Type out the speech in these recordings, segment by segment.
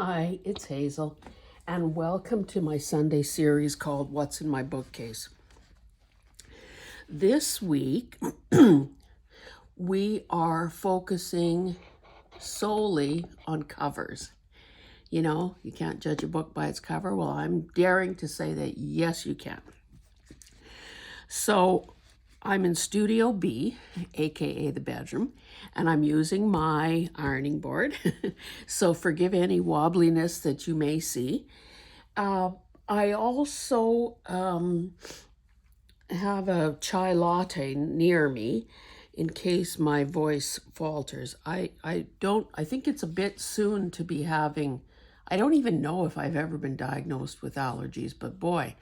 Hi, it's Hazel, and welcome to my Sunday series called What's in My Bookcase. This week, we are focusing solely on covers. You know, you can't judge a book by its cover. Well, I'm daring to say that yes, you can. So, I'm in Studio B, aka the bedroom, and I'm using my ironing board. So forgive any wobbliness that you may see. I also have a chai latte near me in case my voice falters. I think it's a bit soon to be having, I don't even know if I've ever been diagnosed with allergies, but boy,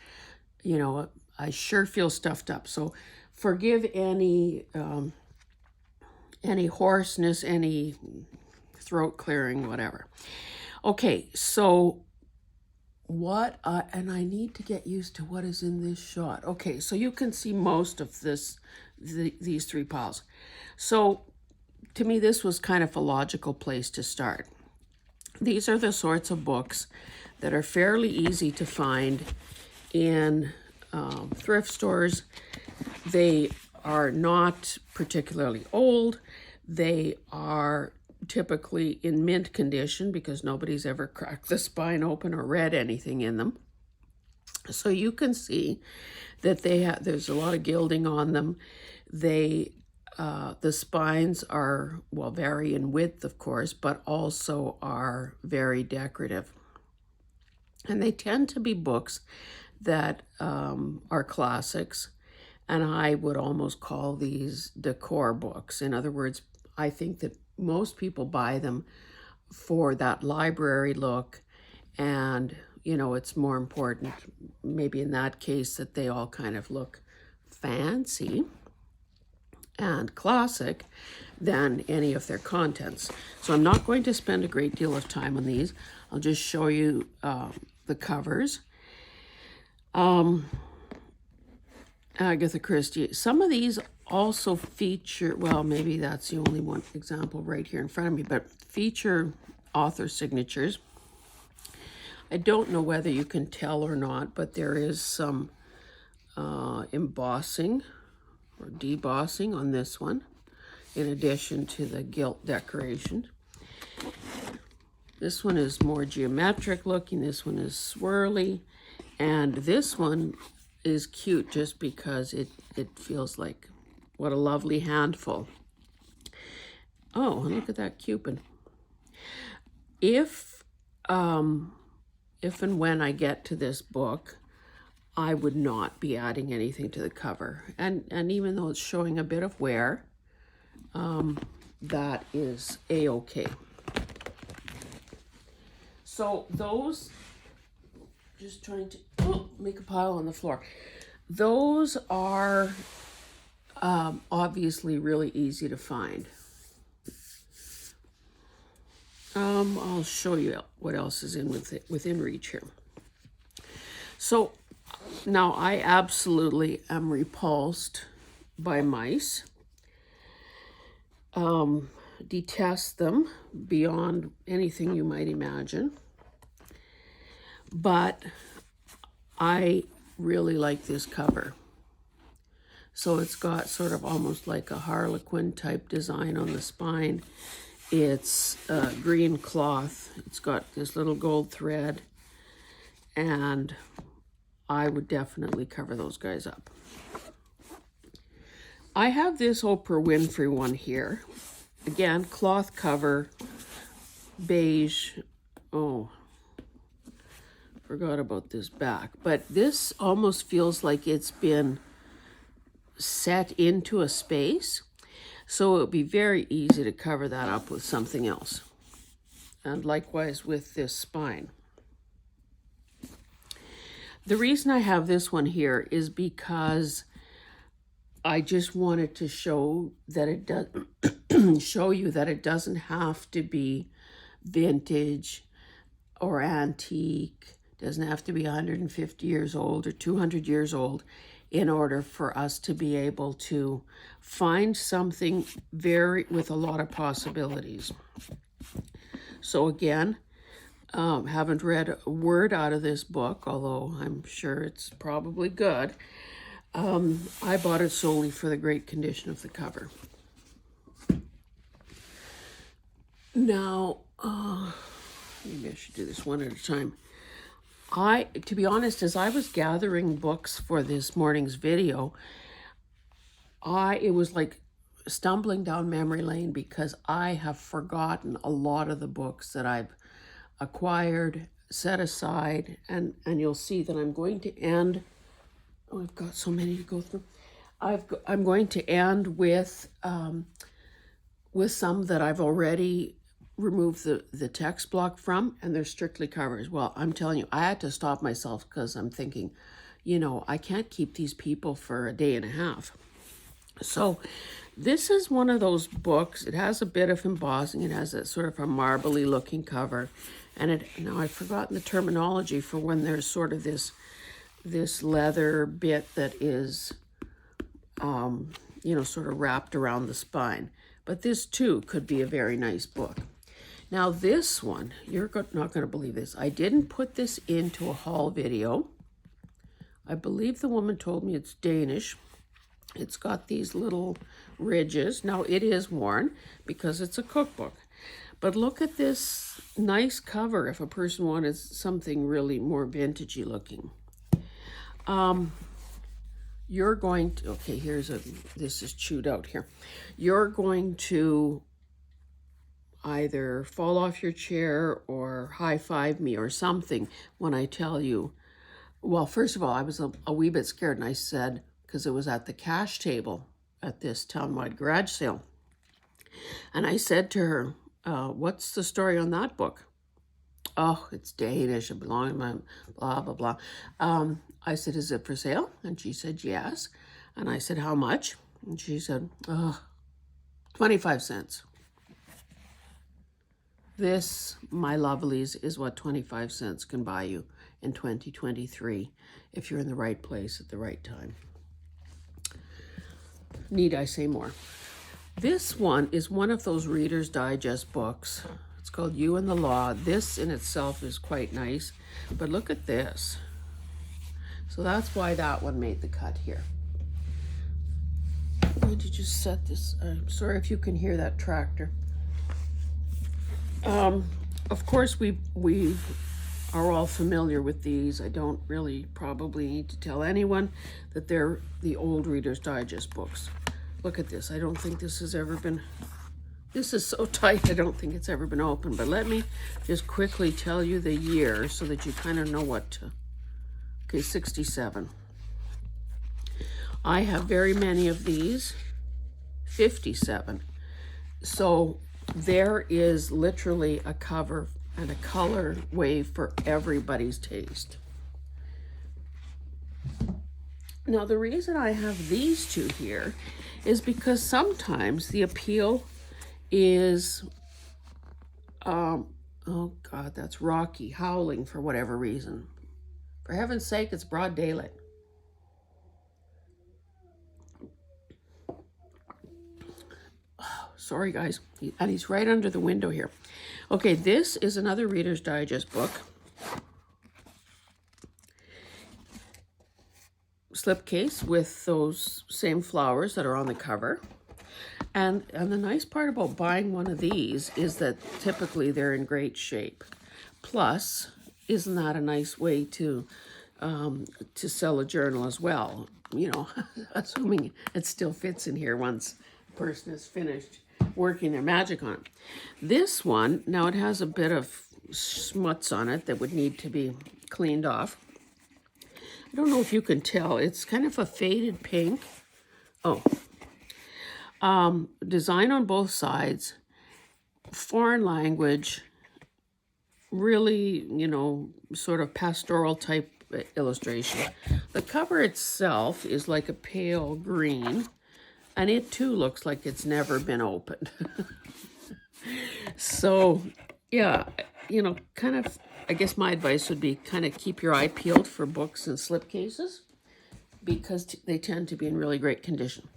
you know, I sure feel stuffed up. So forgive any hoarseness, any throat clearing, whatever. Okay, so and I need to get used to what is in this shot. Okay, so you can see most of these three piles. So to me, this was kind of a logical place to start. These are the sorts of books that are fairly easy to find in thrift stores. They are not particularly old. They are typically in mint condition because nobody's ever cracked the spine open or read anything in them. So you can see that there's a lot of gilding on them. The spines are, well, vary in width, of course, but also are very decorative. And they tend to be books that are classics. And I would almost call these decor books. In other words, I think that most people buy them for that library look, and it's more important maybe in that case that they all kind of look fancy and classic than any of their contents. So I'm not going to spend a great deal of time on these. I'll just show you the covers. Agatha Christie. Some of these also feature, well, maybe that's the only one example right here in front of me, but feature author signatures. I don't know whether you can tell or not, but there is some embossing or debossing on this one, in addition to the gilt decoration. This one is more geometric looking. This one is swirly. And this one is cute just because it feels like, what a lovely handful. Oh, and look at that Cupid. If and when I get to this book, I would not be adding anything to the cover. And even though it's showing a bit of wear, that is a-okay. So those, just trying to make a pile on the floor. Those are obviously really easy to find. I'll show you what else is within reach here. So now I absolutely am repulsed by mice. Detest them beyond anything you might imagine. But I really like this cover. So it's got sort of almost like a Harlequin type design on the spine. It's green cloth. It's got this little gold thread. And I would definitely cover those guys up. I have this Oprah Winfrey one here. Again, cloth cover, beige. Oh, forgot about this back. But this almost feels like it's been set into a space. So it would be very easy to cover that up with something else. And likewise with this spine. The reason I have this one here is because I just wanted to show that it does show you that it doesn't have to be vintage or antique. It doesn't have to be 150 years old or 200 years old in order for us to be able to find something with a lot of possibilities. So again, Haven't read a word out of this book, although I'm sure it's probably good. I bought it solely for the great condition of the cover. Now, maybe I should do this one at a time. To be honest, as I was gathering books for this morning's video, it was like stumbling down memory lane because I have forgotten a lot of the books that I've acquired, set aside, and you'll see that I'm going to end. Oh, I've got so many to go through. I'm going to end with some that I've already removed the text block from, and they're strictly covers. Well, I'm telling you, I had to stop myself because I'm thinking, I can't keep these people for a day and a half. So this is one of those books. It has a bit of embossing. It has a sort of a marbly looking cover. And now I've forgotten the terminology for when there's sort of this leather bit that is, sort of wrapped around the spine. But this too could be a very nice book. Now this one, you're not going to believe this. I didn't put this into a haul video. I believe the woman told me it's Danish. It's got these little ridges. Now it is worn because it's a cookbook. But look at this nice cover if a person wanted something really more vintagey looking. You're going to, okay, this is chewed out here. You're going to either fall off your chair or high-five me or something when I tell you. Well, first of all, I was a wee bit scared, and I said, because it was at the cash table at this townwide garage sale. And I said to her, what's the story on that book? Oh, it's Danish, it belongs to my blah, blah, blah. I said, is it for sale? And she said, yes. And I said, how much? And she said, 25 cents. This, my lovelies, is what 25 cents can buy you in 2023 if you're in the right place at the right time. Need I say more? This one is one of those Reader's Digest books. It's called You and the Law. This in itself is quite nice, but look at this. So that's why that one made the cut here. I'm going to just set this. I'm sorry if you can hear that tractor. Of course, we are all familiar with these. I don't really probably need to tell anyone that they're the old Reader's Digest books. Look at this. I don't think this has ever been, this is so tight, I don't think it's ever been opened. But let me just quickly tell you the year so that you kind of know what to, okay, 67. I have very many of these, 57. So there is literally a cover and a color wave for everybody's taste. Now, the reason I have these two here is because sometimes the appeal is, oh God, that's Rocky howling for whatever reason. For heaven's sake, it's broad daylight. Oh, sorry, guys. And he's right under the window here. Okay, this is another Reader's Digest book. Slipcase with those same flowers that are on the cover. And the nice part about buying one of these is that typically they're in great shape. Plus, isn't that a nice way to sell a journal as well? Assuming it still fits in here once the person is finished working their magic on it. This one, now it has a bit of smuts on it that would need to be cleaned off. I don't know if you can tell. It's kind of a faded pink. Oh. Design on both sides. Foreign language. Really, sort of pastoral type illustration. The cover itself is like a pale green. And it too looks like it's never been opened. So, yeah, kind of, I guess my advice would be kind of keep your eye peeled for books and slipcases because they tend to be in really great condition.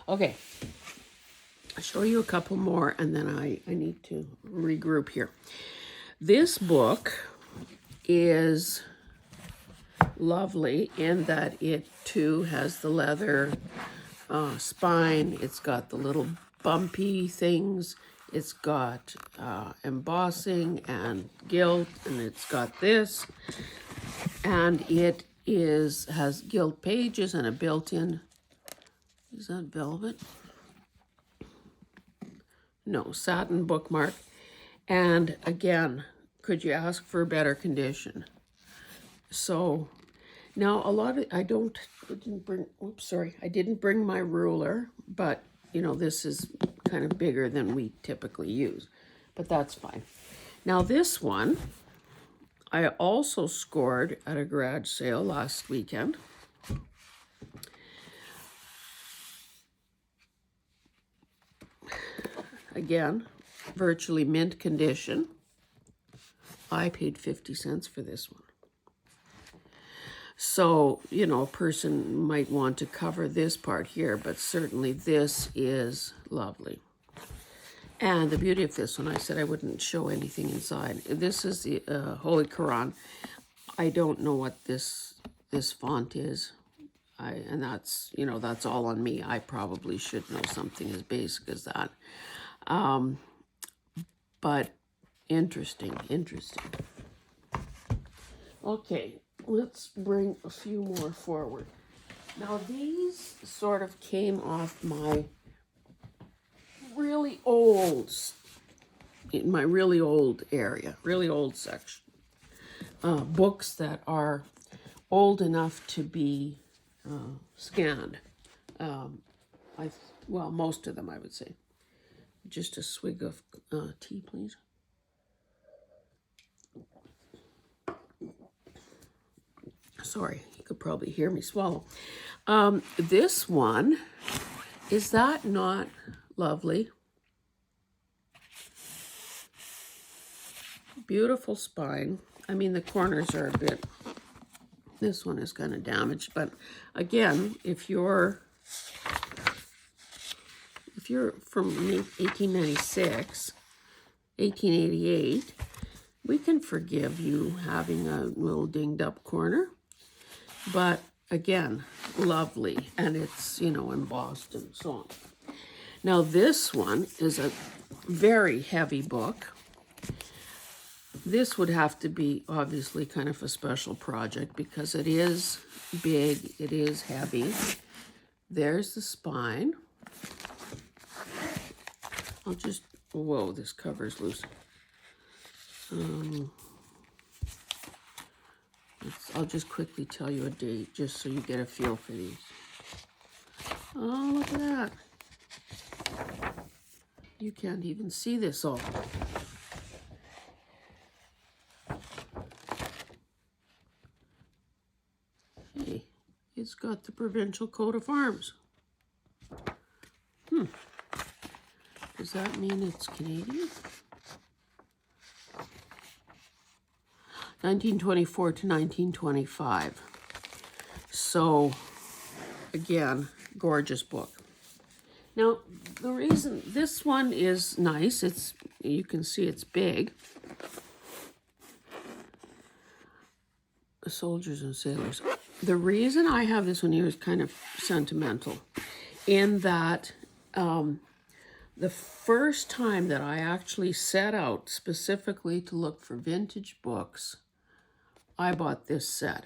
Okay, I'll show you a couple more and then I need to regroup here. This book is lovely in that it too has the leather spine. It's got the little bumpy things. It's got embossing and gilt, and it's got this. And it has gilt pages and a built-in, is that velvet? No, satin bookmark. And again, could you ask for a better condition? So now a lot of, I didn't bring my ruler, but you know, this is kind of bigger than we typically use, but that's fine. Now this one, I also scored at a garage sale last weekend. Again, virtually mint condition. I paid 50 cents for this one. So, you know, a person might want to cover this part here, but certainly this is lovely. And the beauty of this one, I said I wouldn't show anything inside. This is the Holy Quran. I don't know what this font is. And that's, you know, that's all on me. I probably should know something as basic as that. But interesting. Okay, let's bring a few more forward. Now these sort of came off my really old, in my really old area, really old section. Books that are old enough to be scanned. Well, most of them, I would say. Just a swig of tea, please. Sorry, you could probably hear me swallow. This one, is that not lovely? Beautiful spine. I mean, the corners are a bit, this one is kind of damaged, but again, if you're from 1896, 1888, we can forgive you having a little dinged up corner. But again, lovely, and it's, you know, embossed and so on. Now this one is a very heavy book. This would have to be obviously kind of a special project because it is big, it is heavy. There's the spine. I'll just, whoa, this cover's loose. I'll just quickly tell you a date just so you get a feel for these. Oh, look at that. You can't even see this all. Hey, it's got the provincial coat of arms. Does that mean it's Canadian? 1924 to 1925. So, again, gorgeous book. Now, the reason this one is nice, it's, you can see it's big. Soldiers and Sailors. The reason I have this one here is kind of sentimental in that the first time that I actually set out specifically to look for vintage books, I bought this set,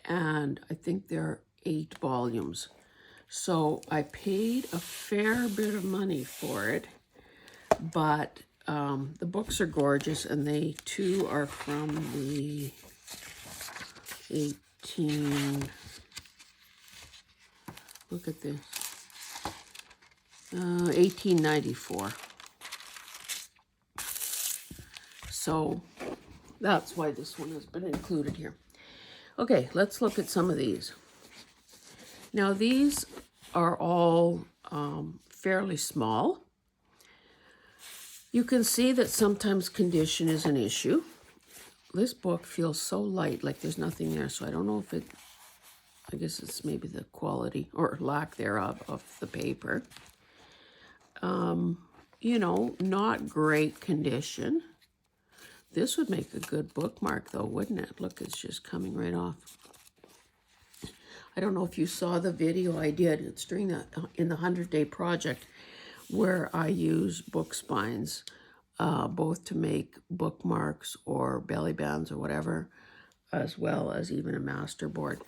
and I think there are 8 volumes. So I paid a fair bit of money for it, but the books are gorgeous, and they too are from the 1894. So that's why this one has been included here. Okay, let's look at some of these. Now these are all fairly small. You can see that sometimes condition is an issue. This book feels so light, like there's nothing there, so I don't know if it, I guess it's maybe the quality or lack thereof of the paper. You know, not great condition. This would make a good bookmark though, wouldn't it? Look, it's just coming right off. I don't know if you saw the video I did. It's during the in the 100-day project where I use book spines, both to make bookmarks or belly bands or whatever, as well as even a master board.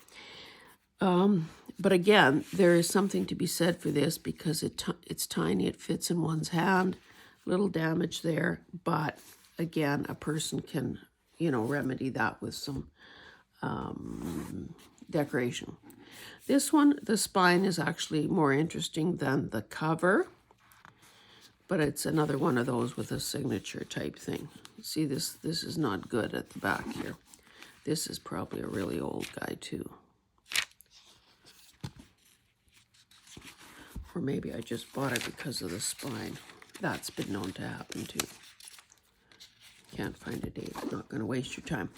But again, there is something to be said for this because it's tiny. It fits in one's hand. Little damage there, but again, a person can, remedy that with some decoration. This one, the spine is actually more interesting than the cover, but it's another one of those with a signature type thing. See, this is not good at the back here. This is probably a really old guy too. Or maybe I just bought it because of the spine. That's been known to happen too. Can't find a date. I'm not going to waste your time.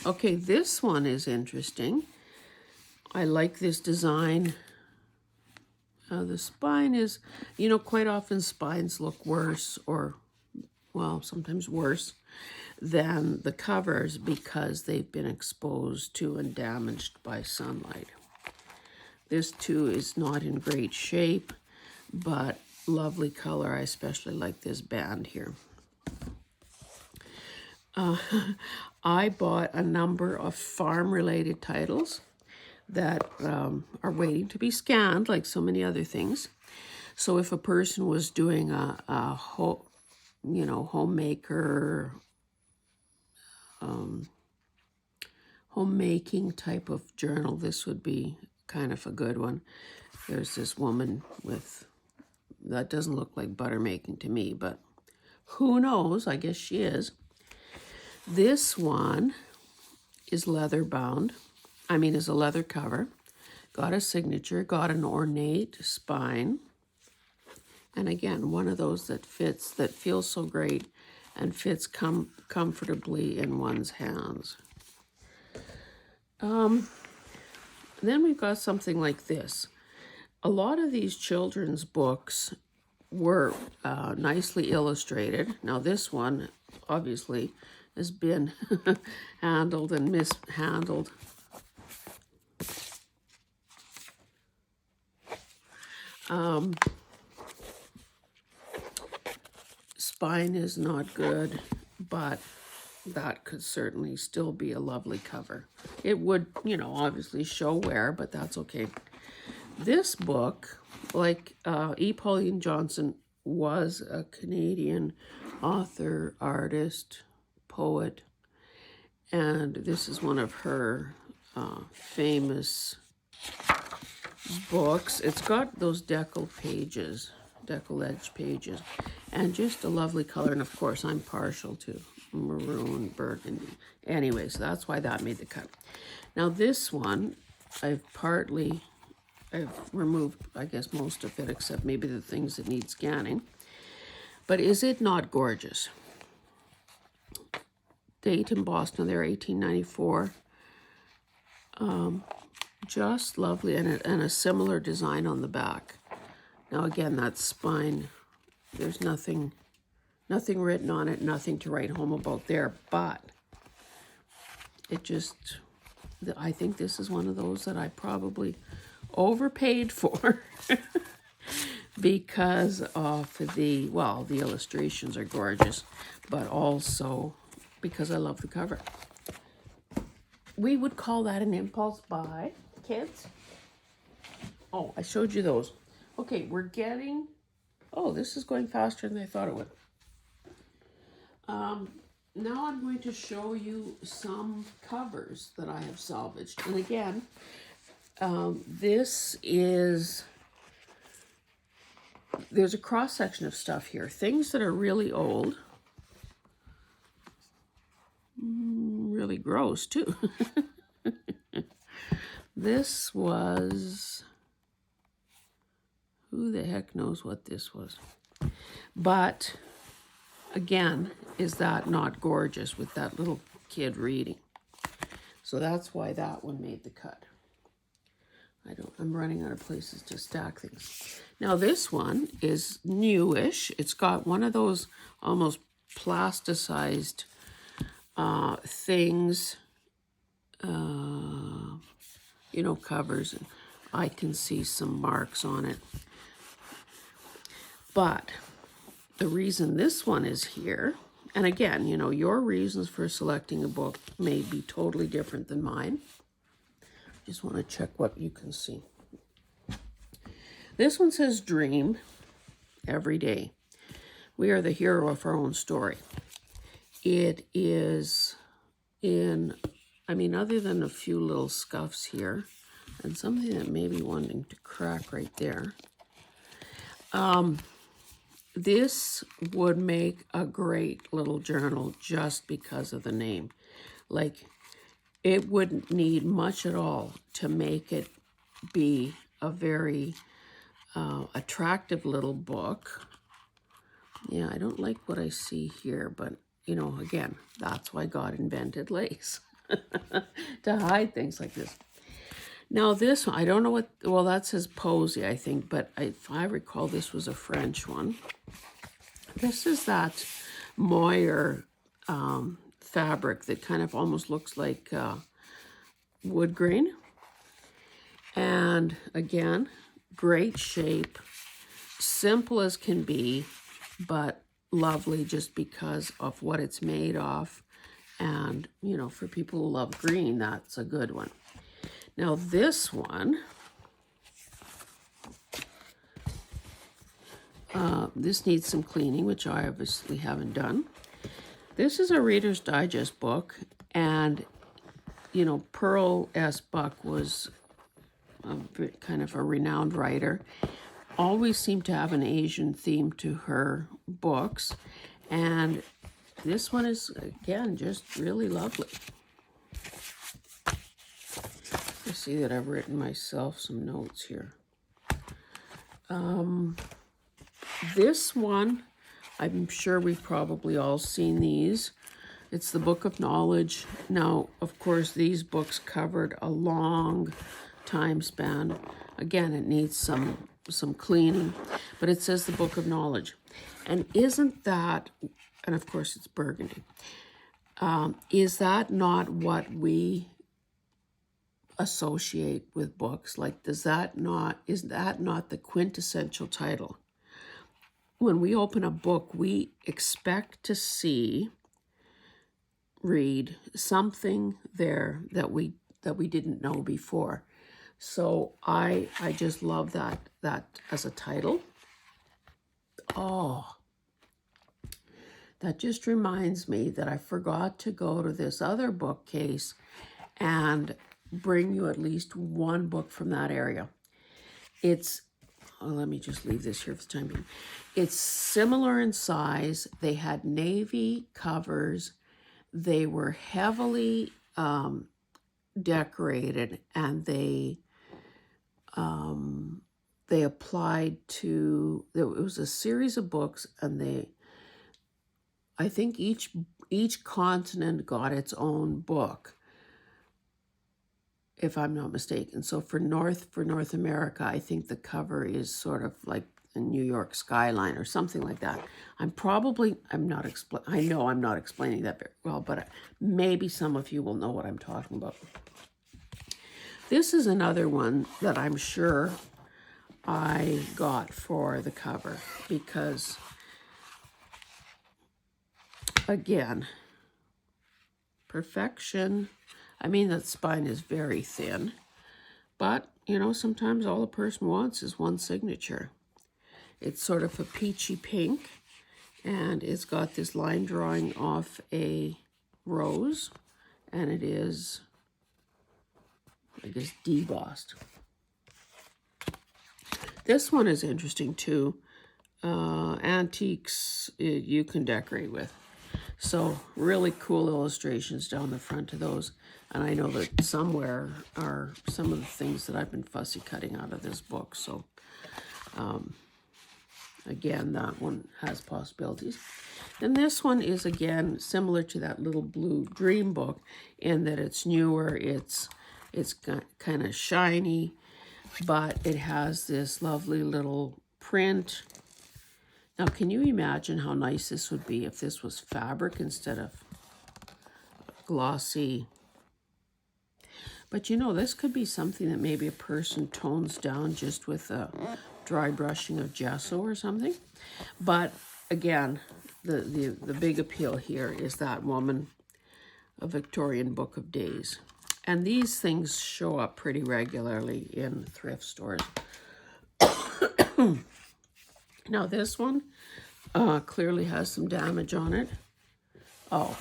Okay, this one is interesting. I like this design. The spine is, quite often spines look worse or, well, sometimes worse than the covers because they've been exposed to and damaged by sunlight. This too is not in great shape, but lovely color. I especially like this band here. I bought a number of farm-related titles that are waiting to be scanned, like so many other things. So if a person was doing a homemaker, homemaking type of journal, this would be kind of a good one. There's this woman with, that doesn't look like butter making to me, but who knows? I guess she is. This one is leather bound. Is a leather cover. Got a signature, got an ornate spine. And again, one of those that fits, that feels so great and fits comfortably in one's hands. Then we've got something like this. A lot of these children's books were nicely illustrated. Now this one obviously has been handled and mishandled. Spine is not good, but that could certainly still be a lovely cover. It would, obviously show wear, but that's okay. This book, like E. Pauline Johnson, was a Canadian author, artist, poet, and this is one of her famous books. It's got those decal edge pages, and just a lovely color. And of course, I'm partial to maroon, burgundy. Anyway, so that's why that made the cut. Now this one, I've removed, I guess, most of it, except maybe the things that need scanning. But is it not gorgeous? Date in Boston there, 1894. Just lovely, and a similar design on the back. Now again, that spine, there's nothing written on it, nothing to write home about there, but it just, I think this is one of those that I probably overpaid for because of the illustrations are gorgeous, but also because I love the cover. We would call that an impulse buy, kids. Oh, I showed you those. Okay, we're getting, this is going faster than I thought it would. Now I'm going to show you some covers that I have salvaged. And again, there's a cross-section of stuff here. Things that are really old. Really gross, too. This was, who the heck knows what this was? But, again, is that not gorgeous with that little kid reading? So that's why that one made the cut. I'm running out of places to stack things. Now this one is newish. It's got one of those almost plasticized things, you know, covers, and I can see some marks on it. But the reason this one is here, and again, you know, your reasons for selecting a book may be totally different than mine. Just want to check what you can see. This one says dream every day. We are the hero of our own story. It is in, I mean, other than a few little scuffs here, and something that may be wanting to crack right there. This would make a great little journal just because of the name. Like, it wouldn't need much at all to make it be a very attractive little book. Yeah, I don't like what I see here, but, you know, again, that's why God invented lace, to hide things like this. Now this one, I don't know what, well, that says Posy, I think, but if I recall, this was a French one. This is that moire fabric that kind of almost looks like wood grain. And again, great shape, simple as can be, but lovely just because of what it's made of. And, you know, for people who love green, that's a good one. Now this one, this needs some cleaning, which I obviously haven't done. This is a Reader's Digest book, and, you know, Pearl S. Buck was kind of a renowned writer. Always seemed to have an Asian theme to her books, and this one is, again, just really lovely. I see that I've written myself some notes here. This one, I'm sure we've probably all seen these. It's the Book of Knowledge. Now, of course, these books covered a long time span. Again, it needs some cleaning, but it says the Book of Knowledge. And isn't that, and of course it's burgundy, is that not what we associate with books? Like, is that not the quintessential title? When we open a book, we expect to read something there that we didn't know before. So I just love that as a title. Oh, that just reminds me that I forgot to go to this other bookcase and bring you at least one book from that area. It's, let me just leave this here for the time being. It's similar in size. They had navy covers. They were heavily decorated, and they applied to, it was a series of books, and I think each continent got its own book, if I'm not mistaken. So for North America, I think the cover is sort of like a New York skyline or something like that. I know I'm not explaining that very well, but maybe some of you will know what I'm talking about. This is another one that I'm sure I got for the cover because, again, perfection. I mean, that spine is very thin, but, you know, sometimes all a person wants is one signature. It's sort of a peachy pink, and it's got this line drawing off a rose, and it is, I guess, debossed. This one is interesting too. Antiques you can decorate with. So really cool illustrations down the front of those. And I know that somewhere are some of the things that I've been fussy cutting out of this book. So again, that one has possibilities. And this one is, again, similar to that little blue dream book in that it's newer, it's kind of shiny, but it has this lovely little print. Now, can you imagine how nice this would be if this was fabric instead of glossy. But you know, this could be something that maybe a person tones down just with a dry brushing of gesso or something. But again, the big appeal here is that woman, a Victorian Book of Days. And these things show up pretty regularly in thrift stores. Now this one clearly has some damage on it. Oh,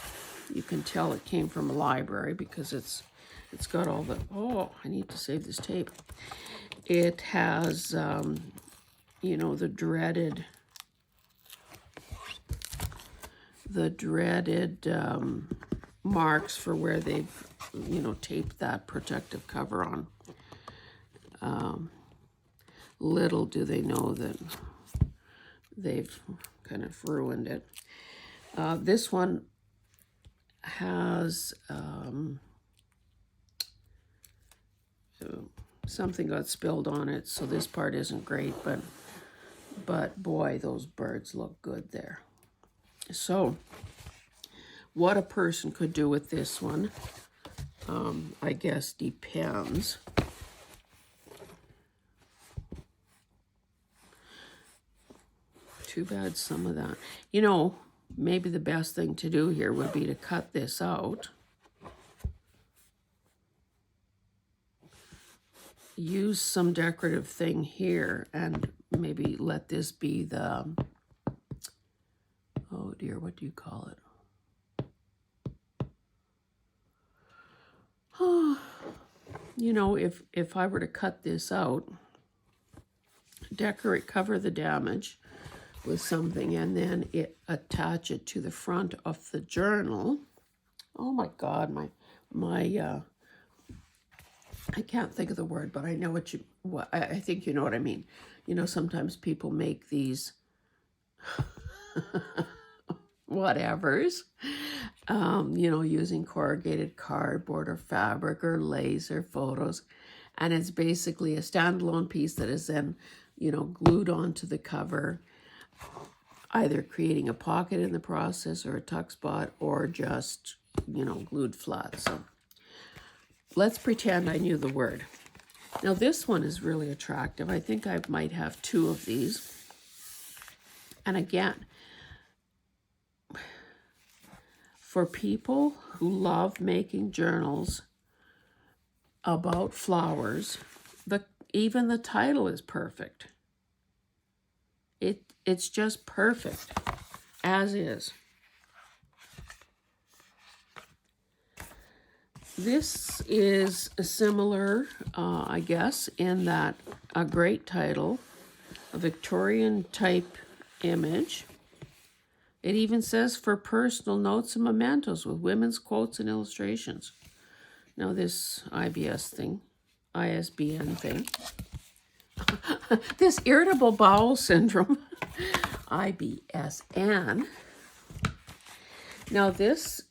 you can tell it came from a library because it's got all the, oh, I need to save this tape. It has, you know, the dreaded marks for where they've, you know, taped that protective cover on. Little do they know that they've kind of ruined it. This one has something got spilled on it, so this part isn't great, but boy, those birds look good there. So what a person could do with this one, I guess depends. Too bad some of that. You know, maybe the best thing to do here would be to cut this out. Use some decorative thing here and maybe let this be the, oh dear, what do you call it? Oh, you know, if I were to cut this out, cover the damage with something, and then attach it to the front of the journal. Oh my God, my I can't think of the word, but I know what I think you know what I mean. You know, sometimes people make these whatevers, you know, using corrugated cardboard or fabric or laser photos, and it's basically a standalone piece that is then, you know, glued onto the cover, either creating a pocket in the process or a tuck spot, or just, you know, glued flat. So let's pretend I knew the word. Now this one is really attractive. I think I might have 2 of these. And again, for people who love making journals about flowers, even the title is perfect. It's just perfect, as is. This is similar, I guess, in that a great title, a Victorian type image. It even says for personal notes and mementos with women's quotes and illustrations. Now this ISBN thing, this irritable bowel syndrome, IBSN. Now this,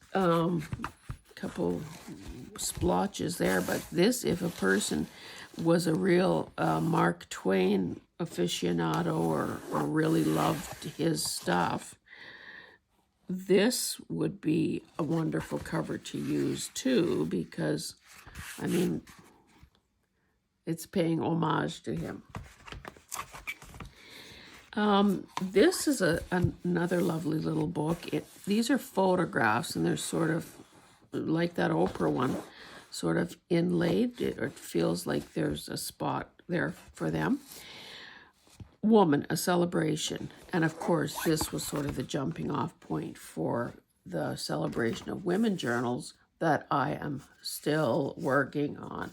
couple splotches there, but this, if a person was a real Mark Twain aficionado or really loved his stuff, this would be a wonderful cover to use too, because, I mean, it's paying homage to him. This is another lovely little book. These are photographs, and they're sort of like that Oprah one, sort of inlaid. It feels like there's a spot there for them. Woman, a celebration. And of course, this was sort of the jumping off point for the celebration of women journals that I am still working on.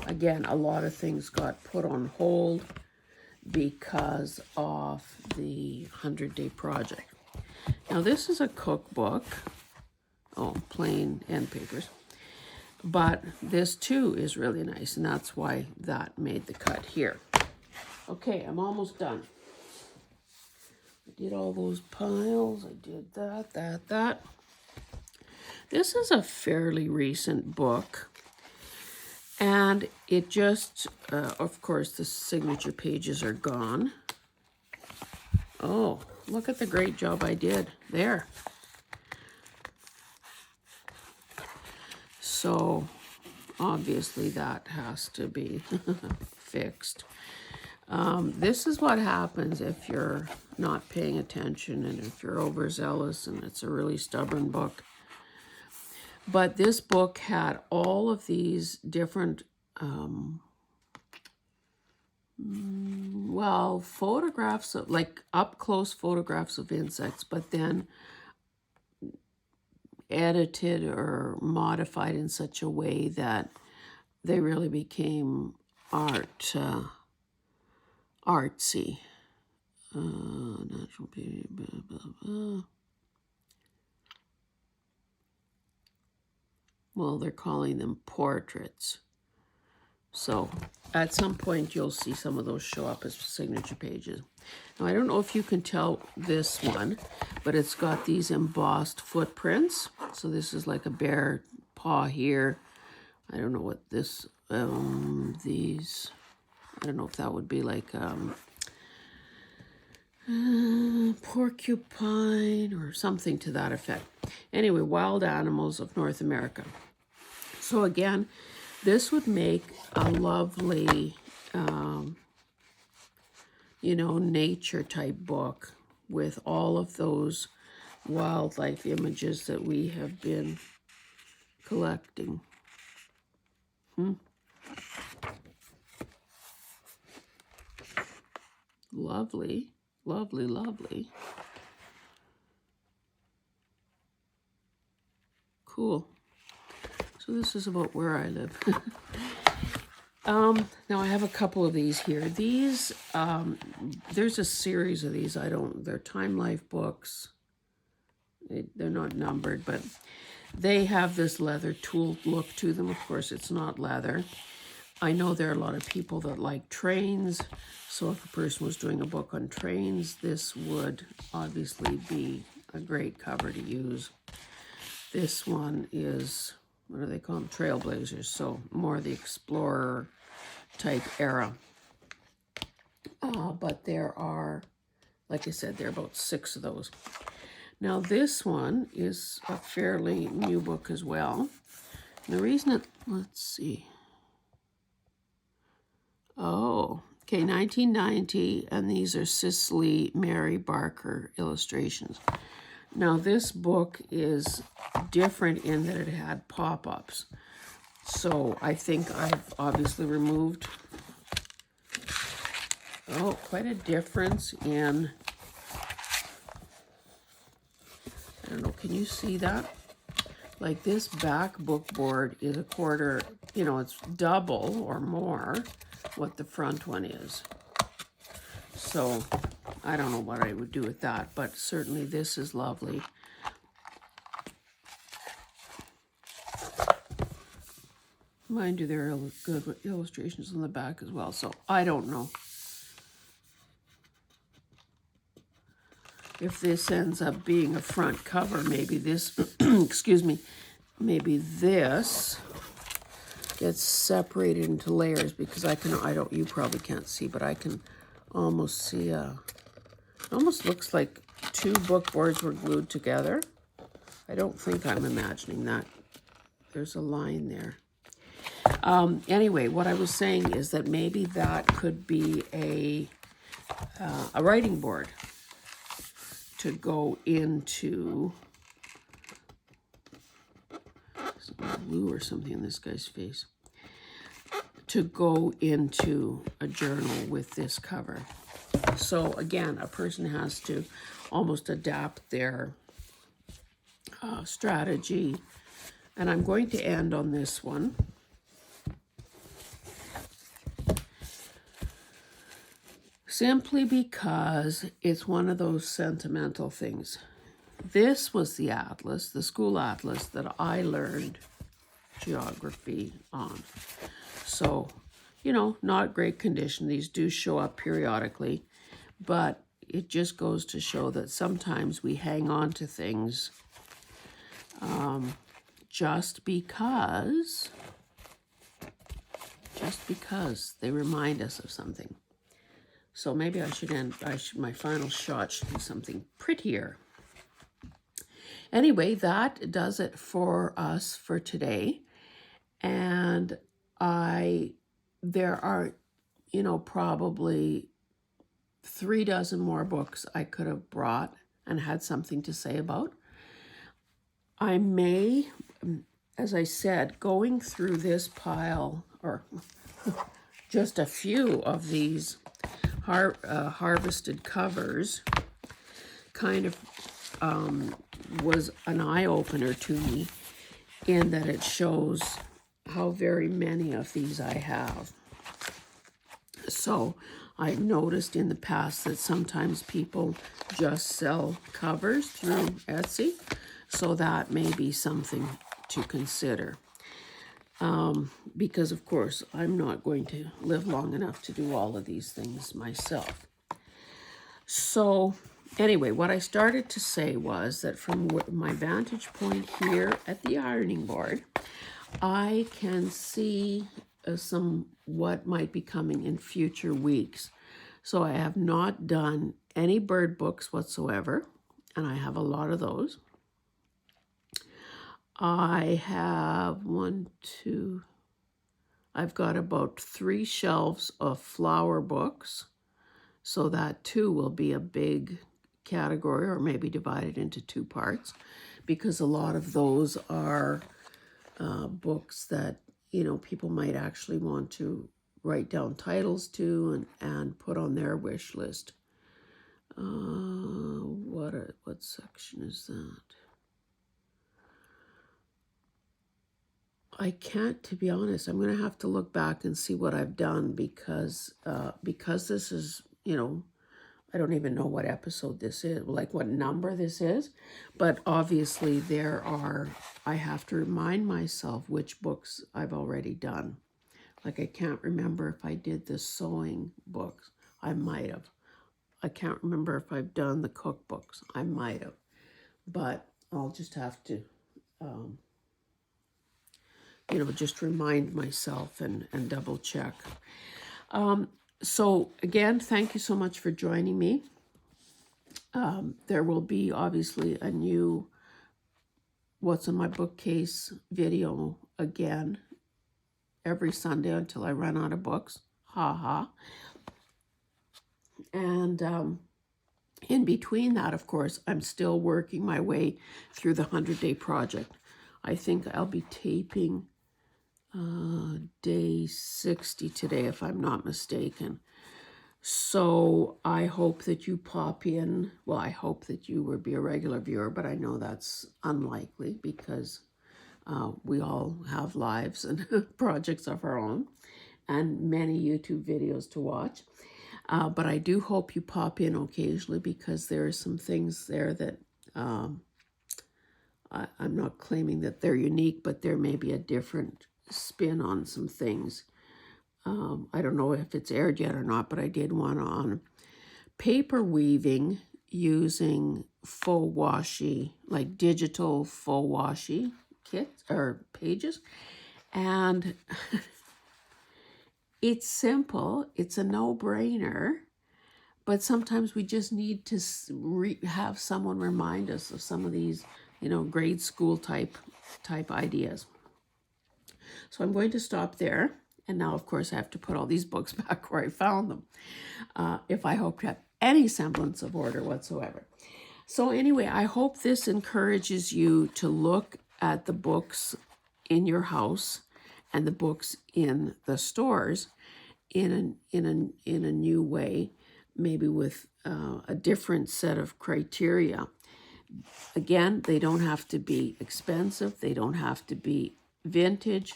Again, a lot of things got put on hold because of the 100-day project. Now, this is a cookbook. Oh, plain end papers. But this too is really nice, and that's why that made the cut here. Okay, I'm almost done. I did all those piles. I did that. This is a fairly recent book. And it just, of course, the signature pages are gone. Oh, look at the great job I did there. So obviously that has to be fixed. This is what happens if you're not paying attention and if you're overzealous and it's a really stubborn book. But this book had all of these different, well, photographs, of, like up-close photographs of insects, but then edited or modified in such a way that they really became artsy. Natural beauty, blah, blah, blah. Well, they're calling them portraits. So at some point you'll see some of those show up as signature pages. Now I don't know if you can tell this one, but it's got these embossed footprints. So this is like a bare paw here. I don't know what this, these, I don't know if that would be like porcupine or something to that effect. Anyway, wild animals of North America. So again, this would make a lovely, you know, nature type book with all of those wildlife images that we have been collecting. Lovely, lovely, lovely. Cool. So this is about where I live. Now I have a couple of these here. These, there's a series of these. They're Time Life books. They're not numbered, but they have this leather tool look to them. Of course, it's not leather. I know there are a lot of people that like trains. So if a person was doing a book on trains, this would obviously be a great cover to use. This one is, what do they call them? Trailblazers. So more the explorer type era. But there are, like I said, there are about 6 of those. Now this one is a fairly new book as well. And the reason it, let's see. Oh, okay, 1990, and these are Cicely Mary Barker illustrations. Now this book is different in that it had pop-ups. So I think I've obviously removed, quite a difference in, I don't know, can you see that? Like this back book board is a quarter, you know, it's double or more what the front one is. So I don't know what I would do with that, but certainly this is lovely. Mind you, there are good illustrations on the back as well, so I don't know if this ends up being a front cover. Maybe this, excuse me, maybe this gets separated into layers because you probably can't see, but I can almost see it almost looks like 2 book boards were glued together. I don't think I'm imagining that. There's a line there. Anyway, what I was saying is that maybe that could be a writing board to go into some glue or something in this guy's face, to go into a journal with this cover. So again, a person has to almost adapt their strategy. And I'm going to end on this one. Simply because it's one of those sentimental things. This was the atlas, the school atlas that I learned geography on. So, you know, not great condition. These do show up periodically, but it just goes to show that sometimes we hang on to things just because they remind us of something. So maybe my final shot should be something prettier. Anyway, that does it for us for today. And there are, probably 36 more books I could have brought and had something to say about. I may, as I said, going through this pile, or just a few of these harvested covers, kind of was an eye-opener to me, in that it shows how very many of these I have. So I've noticed in the past that sometimes people just sell covers through Etsy, so that may be something to consider. Because of course I'm not going to live long enough to do all of these things myself. So anyway, what I started to say was that from my vantage point here at the ironing board, I can see what might be coming in future weeks. So I have not done any bird books whatsoever, and I have a lot of those. I have I've got about 3 shelves of flower books. So that too will be a big category, or maybe divided into 2 parts, because a lot of those are books that, people might actually want to write down titles to and put on their wish list. What section is that? I can't, to be honest. I'm going to have to look back and see what I've done, because this is, I don't even know what episode this is, like what number this is, but obviously I have to remind myself which books I've already done. Like I can't remember if I did the sewing books. I might have. I can't remember if I've done the cookbooks. I might have, but I'll just have to, just remind myself and double check. So again, thank you so much for joining me. There will be obviously a new What's in My Bookcase video again every Sunday until I run out of books. Ha ha. And in between that, of course, I'm still working my way through the 100-day project. I think I'll be taping day 60 today, if I'm not mistaken. So I hope that you pop in. Well, I hope that you would be a regular viewer, but I know that's unlikely, because we all have lives and projects of our own and many YouTube videos to watch. But I do hope you pop in occasionally, because there are some things there that I'm not claiming that they're unique, but there may be a different spin on some things. I don't know if it's aired yet or not, but I did one on paper weaving using faux washi, like digital faux washi kits or pages. And it's simple, it's a no-brainer, but sometimes we just need to have someone remind us of some of these, grade school type ideas. So I'm going to stop there. And now, of course, I have to put all these books back where I found them, if I hope to have any semblance of order whatsoever. So anyway, I hope this encourages you to look at the books in your house and the books in the stores in a new way, maybe with a different set of criteria. Again, they don't have to be expensive. They don't have to be vintage.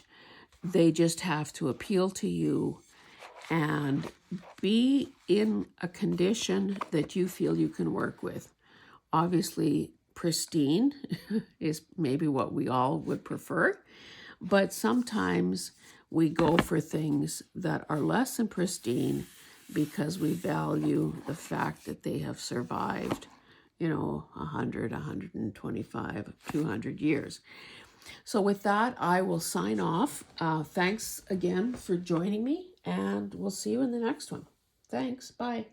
They just have to appeal to you and be in a condition that you feel you can work with. Obviously, pristine is maybe what we all would prefer, but sometimes we go for things that are less than pristine because we value the fact that they have survived, 100, 125, 200 years. So with that, I will sign off. Thanks again for joining me, and we'll see you in the next one. Thanks. Bye.